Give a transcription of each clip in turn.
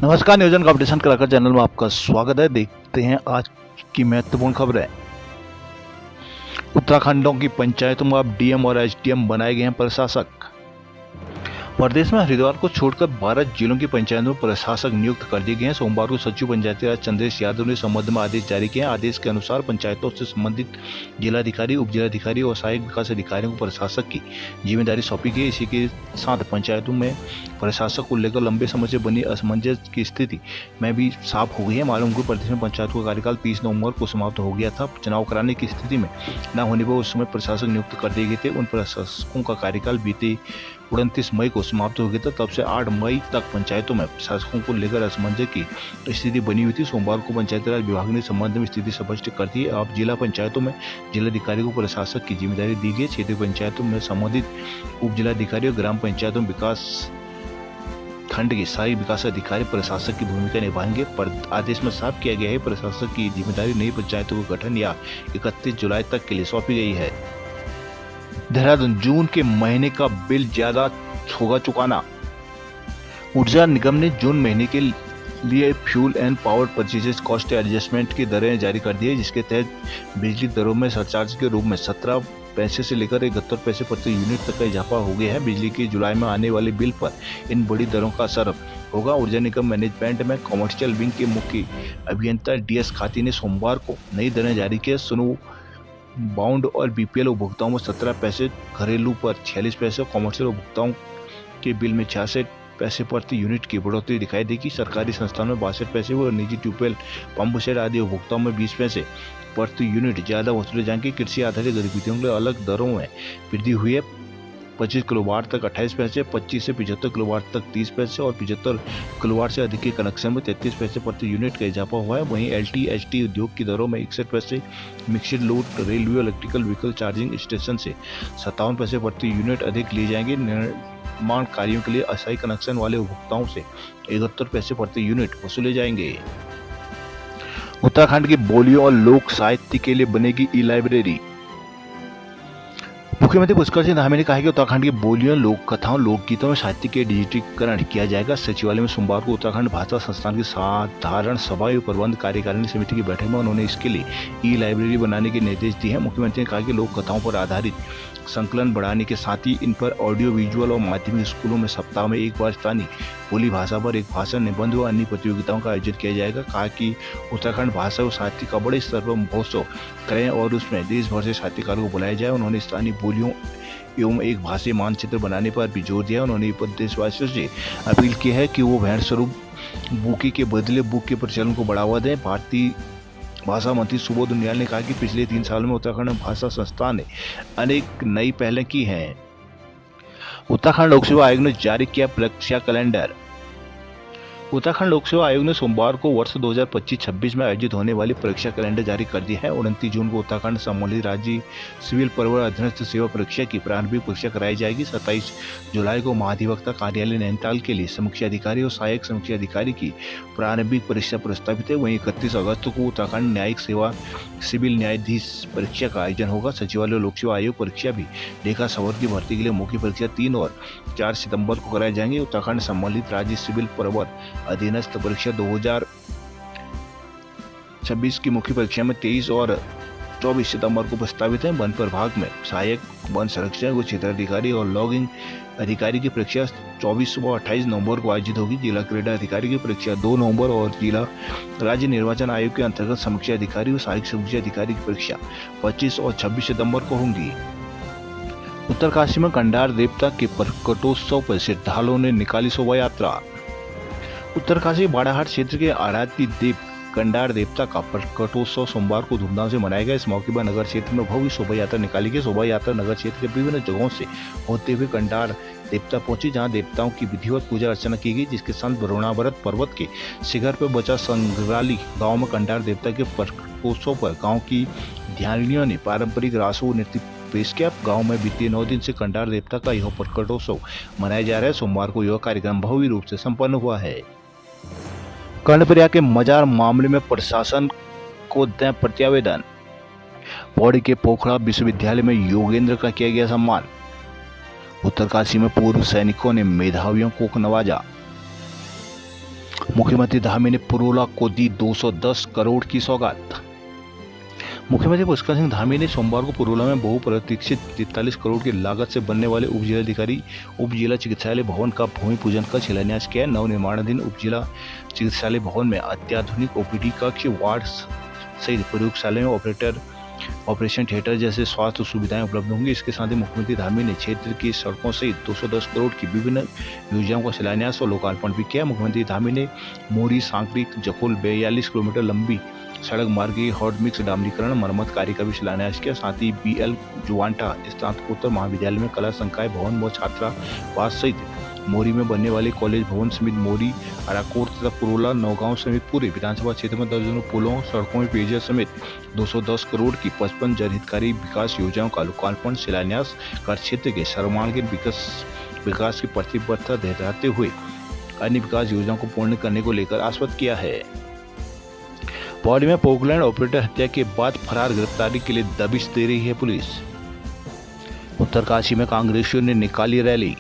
नमस्कार, नियोजन कॉम्पिटिशन कलाकार चैनल में आपका स्वागत है। देखते हैं आज की महत्वपूर्ण खबरें। उत्तराखंडों की पंचायतों में अब डीएम और एसडीएम बनाए गए हैं प्रशासक। प्रदेश में हरिद्वार को छोड़कर 12 जिलों की पंचायतों में प्रशासक नियुक्त कर दिए गए हैं। सोमवार को सचिव पंचायती राज चंद्रेश यादव ने इस संबंध में आदेश जारी किया। आदेश के अनुसार पंचायतों से संबंधित जिलाधिकारी, उप जिलाधिकारी और सहायक विकास अधिकारियों को प्रशासक की जिम्मेदारी सौंपी गई। इसी के साथ पंचायतों में प्रशासक को लेकर लंबे समय से बनी असमंजस की स्थिति में भी साफ हो गई है। मालूम को प्रदेश में पंचायतों का कार्यकाल 30 नवंबर को समाप्त हो गया था। चुनाव कराने की स्थिति में न होने पर उस समय प्रशासक नियुक्त कर दिए गए थे। उन प्रशासकों का कार्यकाल बीते 29 मई को समाप्त हो गया था। तब से 8 मई तक पंचायतों में प्रशासकों को लेकर असमंजस की स्थिति बनी हुई थी। सोमवार को पंचायती राज विभाग ने संबंध में स्थिति स्पष्ट कर दी है। अब जिला पंचायतों में जिलाधिकारी को प्रशासक की जिम्मेदारी दी गई। क्षेत्रीय पंचायतों में संबंधित उप जिलाधिकारी और ग्राम पंचायतों विकास खंड के सारी विकास अधिकारी प्रशासक की भूमिका निभाएंगे। पर आदेश में साफ किया गया है प्रशासक की जिम्मेदारी नई पंचायतों के गठन या 31 जुलाई तक के लिए सौंपी गई है। देहरादून, जून के महीने का बिल ज्यादा होगा चुकाना। ऊर्जा निगम ने जून महीने के लिए fuel and power purchases cost adjustment की दरें जारी कर दी है, जिसके तहत बिजली दरों में सरचार्ज के रूप में 17 पैसे से लेकर 71 पैसे प्रति यूनिट तक का इजाफा हो गया है। बिजली की जुलाई में आने वाले बिल पर इन बड़ी दरों का असर होगा। ऊर्जा निगम मैनेजमेंट में कॉमर्शियल विंग के मुख्य अभियंता डीएस खाती ने सोमवार को नई दरें जारी की। सुनो बाउंड और बीपीएल उपभोक्ताओं में 17 पैसे, घरेलू पर 46 पैसे, कॉमर्शियल उपभोक्ताओं के बिल में 66 पैसे प्रति यूनिट की बढ़ोतरी दिखाई देगी। सरकारी संस्थानों में 62 पैसे और निजी ट्यूबवेल, पंप सेट आदि उपभोक्ताओं में 20 पैसे प्रति यूनिट ज्यादा वसूले जाएंगे। कृषि आधारित गतिविधियों के अलग दरों में वृद्धि हुई है। 25 किलोवाट तक 28 पैसे, 25 से 75 किलोवाट तक 30 पैसे और 75 किलोवाट से अधिक के कनेक्शन में 33 पैसे प्रति यूनिट का इजाफा हुआ है। वहीं एलटी एचटी उद्योग की दरों में 61 पैसे, mixed load railway electrical vehicle charging station से 57 पैसे प्रति यूनिट अधिक लिए जाएंगे। निर्माण कार्यों के लिए अस्थायी कनेक्शन वाले उपभोक्ताओं से 71 पैसे प्रति यूनिट वसूले जाएंगे। उत्तराखंड की बोलियों और लोक साहित्य के लिए बनेगी ई लाइब्रेरी। मुख्यमंत्री पुष्कर सिंह धामी ने कहा कि उत्तराखंड की बोलियों, लोक कथाओं, लोकगीतों में साहित्य के डिजिटीकरण किया जाएगा। सचिवालय में सोमवार को उत्तराखंड भाषा संस्थान की साधारण सभा एवं प्रबंध कार्यकारिणी समिति की बैठक में उन्होंने इसके लिए ई लाइब्रेरी बनाने के निर्देश दिए हैं। मुख्यमंत्री ने कहा कि लोक कथाओं पर आधारित संकलन बढ़ाने के साथ ही इन पर ऑडियो विजुअल और माध्यमिक स्कूलों में सप्ताह में एक बार स्थानीय बोली भाषा पर एक भाषण, निबंध व अन्य प्रतियोगिताओं का आयोजन किया जाएगा। कहा कि उत्तराखंड भाषा और साहित्य का बड़े स्तर पर महोत्सव करें और उसमें देश भर से साहित्यकारों को बुलाया जाए। उन्होंने स्थानीय बोलियों एवं एक भाषीय मानचित्र बनाने पर भी जोर दिया। उन्होंने प्रदेशवासियों से अपील की है कि वो भेड़ स्वरूप बुकी के बदले बुक के प्रचलन को बढ़ावा दें। भारतीय भाषा मंत्री सुबोध उनियाल ने कहा कि पिछले 3 सालों में उत्तराखंड भाषा संस्थान ने अनेक नई पहलें की हैं। उत्तराखंड लोक सेवा आयोग ने जारी किया परीक्षा कैलेंडर। उत्तराखंड लोक सेवा आयोग ने सोमवार को वर्ष 2025-26 में आयोजित होने वाली परीक्षा कैलेंडर जारी कर दिया है। 29 जून को उत्तराखंड सम्मिलित राज्य सिविल प्रवर अधीनस्थ सेवा परीक्षा की प्रारंभिक परीक्षा कराई जाएगी। 27 जुलाई को महाधिवक्ता कार्यालय नैनीताल के लिए समीक्षा अधिकारी और सहायक समीक्षा अधिकारी की प्रारंभिक परीक्षा प्रस्तावित है। वहीं 31 अगस्त को उत्तराखंड न्यायिक सेवा सिविल न्यायाधीश परीक्षा का आयोजन होगा। सचिवालय लोक सेवा आयोग परीक्षा भी लेखा सवर की भर्ती के लिए मुख्य परीक्षा 3 और 4 सितंबर को कराई जाएंगी। उत्तराखंड सम्मिलित राज्य सिविल प्रवर अधीनस्थ परीक्षा 2026 की मुख्य परीक्षा में 23 और 24 सितंबर को प्रस्तावित है। वन प्रभाग में सहायक वन संरक्षक, क्षेत्राधिकारी और लॉगिंग अधिकारी की परीक्षा 24 व 28 नवंबर को आयोजित होगी। जिला क्रीडा अधिकारी की परीक्षा 2 नवंबर और जिला राज्य निर्वाचन आयोग के अंतर्गत समीक्षा अधिकारी और सहायक समीक्षा अधिकारी की परीक्षा 25 और 26 सितंबर को होंगी। उत्तरकाशी में कंडार देवता के प्रकटोत्सव पर श्रद्धालुओं ने निकाली शोभा यात्रा। उत्तरकाशी बाड़ाहाट क्षेत्र के आराध्य देव कंडार देवता का प्रकटोत्सव सोमवार को धूमधाम से मनाया गया। इस मौके पर नगर क्षेत्र में भव्य शोभा यात्रा निकाली गई। शोभा यात्रा नगर क्षेत्र के विभिन्न जगहों से होते हुए कंडार देवता पहुंची, जहां देवताओं की विधिवत पूजा अर्चना की गई, जिसके संत वरुणाव्रत पर्वत के शिखर पर बचा संग्राली गांव में कंडार देवता के प्रकटोत्सव पर गांव की ध्यानियों ने पारंपरिक रासो नृत्य पेश किया। गांव में बीते 9 दिन से कंडार देवता का यह प्रकटोत्सव मनाया जा रहा है। सोमवार को यह कार्यक्रम भव्य रूप से संपन्न हुआ है। कर्णप्रयाग के मजार मामले में प्रशासन को दें प्रत्यावेदन। पौड़ी के पोखरा विश्वविद्यालय में योगेंद्र का किया गया सम्मान। उत्तरकाशी में पूर्व सैनिकों ने मेधावियों को नवाजा। मुख्यमंत्री धामी ने पुरोला को दी 210 करोड़ की सौगात। मुख्यमंत्री पुष्कर सिंह धामी ने सोमवार को पुरोला में बहुप्रतीक्षित 43 करोड़ की लागत से बनने वाले उप जिला चिकित्सालय भवन का भूमि पूजन का शिलान्यास किया। नवनिर्माणाधीन उप जिला चिकित्सालय भवन में अत्याधुनिक ओपीडी कक्ष, वार्ड सहित प्रयोगशाला में ऑपरेशन थिएटर जैसे स्वास्थ्य सुविधाएं उपलब्ध होंगी। इसके साथ ही मुख्यमंत्री धामी ने क्षेत्र की सड़कों सहित 210 करोड़ की विभिन्न योजनाओं का शिलान्यास और लोकार्पण भी किया। मुख्यमंत्री धामी ने मोरी सांकरी जखोल 42 किलोमीटर लंबी सड़क मार्ग की हॉट मिक्स डामरीकरण मरम्मत कार्य का भी शिलान्यास किया। साथ ही BL जुवांटा स्नातकोत्तर महाविद्यालय में कला संकाय भवन व छात्रावास सहित मोरी में बनने वाले कॉलेज भवन समेत मोरी, अराकोट तथा पुरोला, नौगांव समेत पूरे विधानसभा क्षेत्र में दर्जनों पुलों, सड़कों में पेयजल समेत 210 करोड़ की 55 जनहितकारी विकास योजनाओं का लोकार्पण शिलान्यास कर क्षेत्र के सर्वांगीण विकास की प्रतिबद्धता दोहराते हुए अन्य विकास योजनाओं को पूर्ण करने को लेकर आश्वस्त किया है। पौड़ी में पोकलैंड ऑपरेटर हत्या के बाद फरार गिरफ्तारी के लिए दबिश दे रही है पुलिस। उत्तरकाशी में कांग्रेसियों ने निकाली रैली।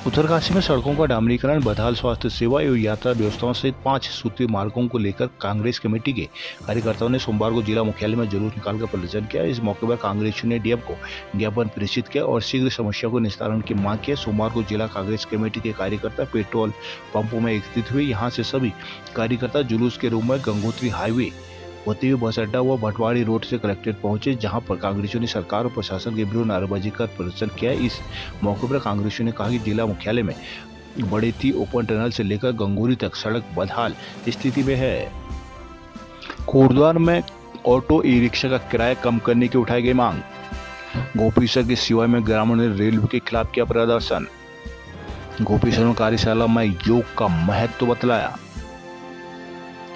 उत्तरकाशी में सड़कों का डामरीकरण, बदहाल स्वास्थ्य सेवा एवं यात्रा व्यवस्थाओं सहित 5 सूत्रीय मार्गों को लेकर कांग्रेस कमेटी के कार्यकर्ताओं ने सोमवार को जिला मुख्यालय में जुलूस निकालकर प्रदर्शन किया। इस मौके पर कांग्रेसियों ने डीएम को ज्ञापन प्रेषित किया और शीघ्र समस्या को निस्तारण की मांग की। सोमवार को जिला कांग्रेस कमेटी के कार्यकर्ता पेट्रोल पंपों में एकत्रित हुए। यहाँ से सभी कार्यकर्ता जुलूस के रूप में गंगोत्री हाईवे होते हुए बस अड्डा व भटवाड़ी रोड से कलेक्ट्रेट पहुंचे, जहां पर कांग्रेसियों ने सरकार और प्रशासन के विरुद्ध नारेबाजी कर प्रदर्शन किया। इस मौके पर कांग्रेसियों ने कहा कि जिला मुख्यालय में बड़ेती ओपन टनल से लेकर गंगोरी तक सड़क बदहाल स्थिति में है। कोटद्वार में ऑटो ई रिक्शा का किराया कम करने की उठाई गई मांग। गोपीसर की सिवाई में ग्रामीणों ने रेलवे के खिलाफ किया प्रदर्शन। गोपीसर कार्यशाला में योग का महत्व बतलाया।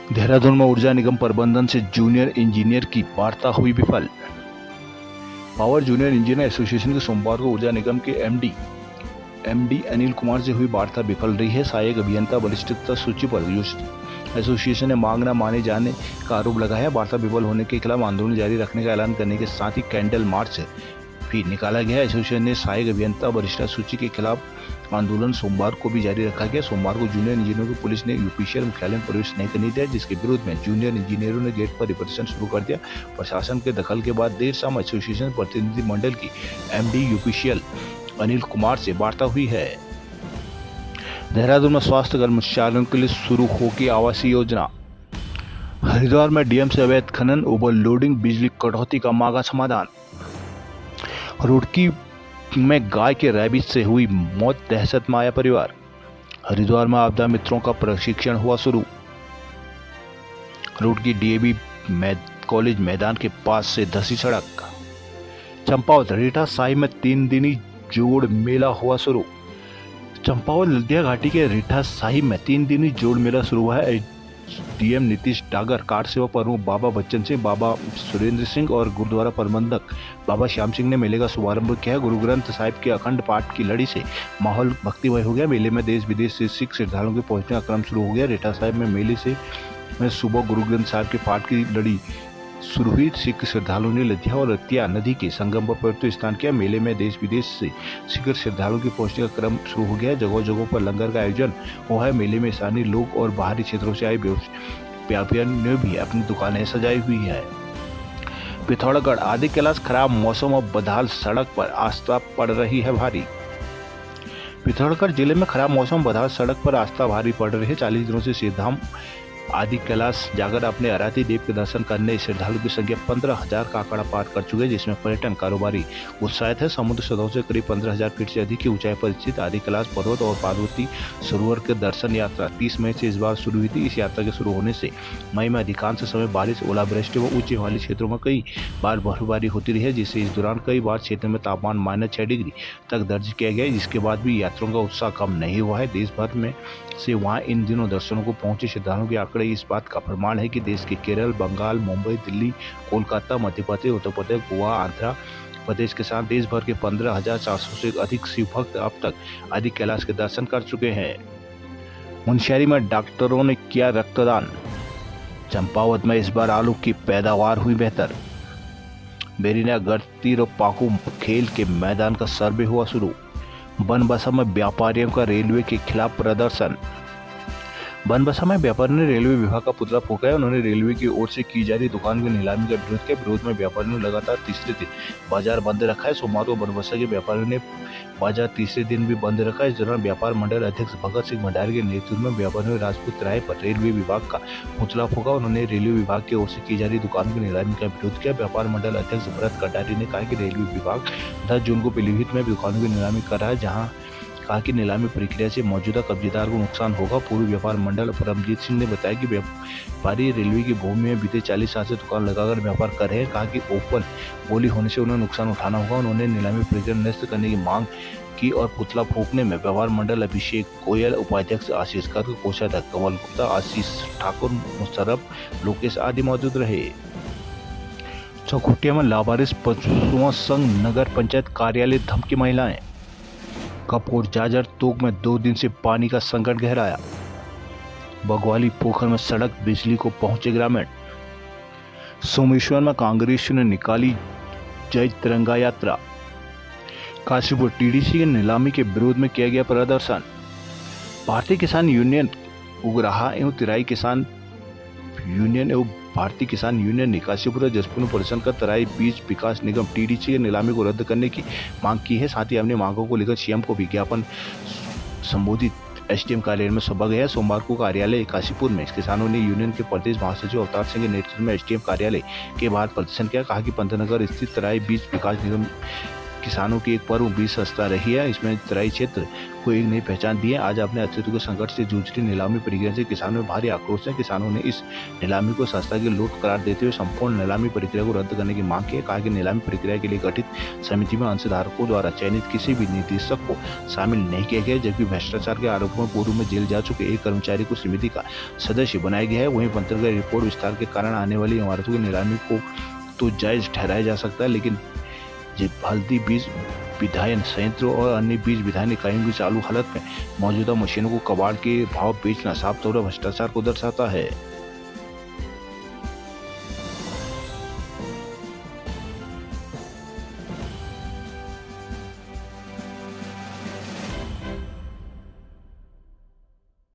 देहरादून में ऊर्जा निगम प्रबंधन से जूनियर इंजीनियर की वार्ता हुई विफल। पावर जूनियर इंजीनियर एसोसिएशन के सोमवार को ऊर्जा निगम के एमडी अनिल कुमार से हुई वार्ता विफल रही है। सहायक अभियंता वरिष्ठता सूची पर एसोसिएशन ने मांग न माने जाने का आरोप लगाया। वार्ता विफल होने के खिलाफ आंदोलन जारी रखने का ऐलान करने के साथ ही कैंडल मार्च भी निकाला गया। एसोसिएशन ने सहायक अभियंता वरिष्ठता सूची के खिलाफ आंदोलन सोमवार को भी जारी रखा गया। सोमवार को जूनियर इंजीनियरों को पुलिस ने यूपीसीएल मुख्यालय में प्रवेश नहीं करने दिया, जिसके विरोध में जूनियर इंजीनियरों ने गेट पर प्रदर्शन शुरू कर दिया। प्रशासन के दखल के बाद देर शाम एसोसिएशन प्रतिनिधिमंडल की एमडी यूपीसीएल अनिल कुमार से वार्ता हुई है। देहरादून में स्वास्थ्य कर्मचारियों के लिए शुरू होगी आवासीय योजना। हरिद्वार में डीएम से अवैध खनन, ओवरलोडिंग, बिजली कटौती का मांगा समाधान। रुड़की में गाय के रैबिस से हुई मौत, दहशत में आया परिवार। हरिद्वार में आपदा मित्रों का प्रशिक्षण हुआ शुरू। रुड़की डीएवी कॉलेज मैदान के पास से धसी सड़क। चंपावत रीठा साहिब में 3 दिनी जोड़ मेला हुआ शुरू। चंपावत लुधिया घाटी के रीठा साहिब में 3 दिनी जोड़ मेला शुरू हुआ है। डीएम नीतीश डागर, कार सेवा प्रमुख बाबा बच्चन सिंह, बाबा सुरेंद्र सिंह और गुरुद्वारा प्रबंधक बाबा श्याम सिंह ने मेले का शुभारंभ किया। गुरु ग्रंथ साहिब के अखंड पाठ की लड़ी से माहौल भक्तिमय हो गया। मेले में देश विदेश से सिख श्रद्धालुओं के पहुंचने का क्रम शुरू हो गया। रीठा साहिब में मेले में सुबह गुरु ग्रंथ साहिब के पाठ की लड़ी शुरू हुई। सिख श्रद्धालुओं ने लधिया और रतिया नदी के संगम पर पवित्र स्नान किया। मेले में देश विदेश से सिख श्रद्धालुओं के पहुंचने का क्रम शुरू हो गया। जगह जगह पर लंगर का आयोजन हुआ है। मेले में स्थानीय लोग और बाहरी क्षेत्रों से आए व्यापारियों ने भी अपनी दुकानें सजाई हुई है। पिथौरागढ़ आदि कैलाश खराब मौसम और बदहाल सड़क पर आस्था पड़ रही है भारी। पिथौरागढ़ जिले में खराब मौसम, बदहाल सड़क पर आस्था भारी पड़ रही है। 40 दिनों से सिद्धधाम आदि कैलाश जाकर अपने आराध्य देव के दर्शन करने श्रद्धालुओं की संख्या 15,000 का आंकड़ा पार कर चुके हैं, जिसमें पर्यटन कारोबारी उत्साहित है। समुद्र सतह से करीब 15,000 फीट से अधिक की ऊंचाई पर स्थित आदि कैलाश पर्वत और पार्वती सरोवर के दर्शन यात्रा 30 मई से इस बार शुरू हुई थी। इस यात्रा के शुरू होने से मई में अधिकांश समय बारिश, ओलावृष्टि व ऊंचे वाले क्षेत्रों में कई बार बर्फबारी होती रही है, जिससे इस दौरान कई बार क्षेत्र में तापमान -6 डिग्री तक दर्ज किया गया। जिसके बाद भी यात्रियों का उत्साह कम नहीं हुआ है। देश भर में से वहां इन दिनों दर्शनों को पहुंचे श्रद्धालुओं के आंकड़े इस बात का प्रमाण है कि देश के केरल, बंगाल, मुंबई, दिल्ली, कोलकाता, मध्य प्रदेश, उत्तर प्रदेश, गोवा, आंध्र प्रदेश के साथ देश भर के 15,400 से अधिक शिव भक्त अब तक आदि कैलाश के दर्शन कर चुके हैं। मुनस्यारी में डॉक्टरों ने किया रक्तदान। चंपावत में इस बार आलू की पैदावार हुई बेहतर। बेरिना गढ़ती और पाकू खेल के मैदान का सर्वे हुआ शुरू। बनबसा में व्यापारियों का रेलवे के खिलाफ प्रदर्शन। बनबसा में व्यापारी ने रेलवे विभाग का पुतला फूंका है। उन्होंने रेलवे की ओर से की जा रही दुकान की नीलामी का विरोध किया। विरोध में व्यापारियों ने लगातार तीसरे दिन बाजार बंद रखा है। सोमवार को बनबसा के व्यापारियों ने बाजार तीसरे दिन भी बंद रखा। इस दौरान व्यापार मंडल अध्यक्ष भगत सिंह भंडारी के नेतृत्व में व्यापारियों ने राजपूत राय पर रेलवे विभाग का पुतला फूंका। उन्होंने रेलवे विभाग की ओर से की जा रही दुकान की नीलामी का विरोध किया। व्यापार मंडल अध्यक्ष भरत कटारी ने कहा कि रेलवे विभाग 10 जून को पीलीभीत में दुकानों की नीलामी कर रहा है, जहां कहा कि नीलामी प्रक्रिया से मौजूदा कब्जेदार को नुकसान होगा। पूर्व व्यापार मंडल परमजीत सिंह ने बताया कि व्यापारी रेलवे की भूमि में बीते 40 साल से दुकान लगाकर व्यापार कर रहे हैं। कहा कि ओपन बोली होने से उन्हें नुकसान उठाना होगा। उन्होंने नीलामी प्रक्रिया निरस्त करने की मांग की और पुतला फूंकने में व्यापार मंडल अभिषेक गोयल, उपाध्यक्ष आशीष गर्ग, कोषाध्यक्ष कमल गुप्ता, आशीष ठाकुर, मुशर्रफ, लोकेश आदि मौजूद रहे। चौखुटिया में लावारिस पशुओं संघ नगर पंचायत कार्यालय धमकी। महिलाएं कपूर जाजर तोक में 2 दिन से पानी का संकट गहराया। बगवाली पोखर में सड़क बिजली को पहुंचे ग्रामीण। सोमेश्वर में कांग्रेस ने निकाली जय तिरंगा यात्रा। काशीपुर टीडीसी की नीलामी के विरोध में किया गया प्रदर्शन। भारतीय किसान यूनियन उगराहा एवं तिराई किसान यूनियन एवं भारतीय किसान यूनियन ने काशीपुर और जसपुर में प्रदर्शन कर तराई बीज विकास निगम टीडीसी की नीलामी को रद्द करने की मांग की है। साथ ही अपनी मांगों को लेकर सीएम को विज्ञापन संबोधित एसडीएम कार्यालय में सौंपा गया। सोमवार को कार्यालय काशीपुर में किसानों ने यूनियन के प्रदेश महासचिव अवतार सिंह के नेतृत्व में एसडीएम कार्यालय के बाहर प्रदर्शन किया। कहा कि पंतनगर स्थित तराई बीज विकास निगम किसानों की एक पर्व बीज संस्था रही है। इसमें तराई क्षेत्र को एक नई पहचान दी है। आज अपने अस्तित्व के संकट से जूझ रही नीलामी प्रक्रिया से किसानों में भारी आक्रोश है। किसानों ने इस नीलामी को संस्था की लूट करार देते हुए संपूर्ण नीलामी प्रक्रिया को रद्द करने की मांग की है। कहा कि नीलामी प्रक्रिया के लिए गठित समिति में अंशधारकों द्वारा चयनित किसी भी निदेशक को शामिल नहीं किया गया, जबकि भ्रष्टाचार के आरोपों में पूर्व में जेल जा चुके एक कर्मचारी को समिति का सदस्य बनाया गया है। वहीं पंतनगर रिपोर्ट विस्तार के कारण आने वाली इमारतों की नीलामी को तो जायज ठहराया जा सकता है, लेकिन हल्दी बीज विधायन संयंत्रों और अन्य बीज विधायन इकाइयों की चालू हालत में मौजूदा मशीनों को कबाड़ के भाव बेचना साफ तौर पर भ्रष्टाचार को दर्शाता है।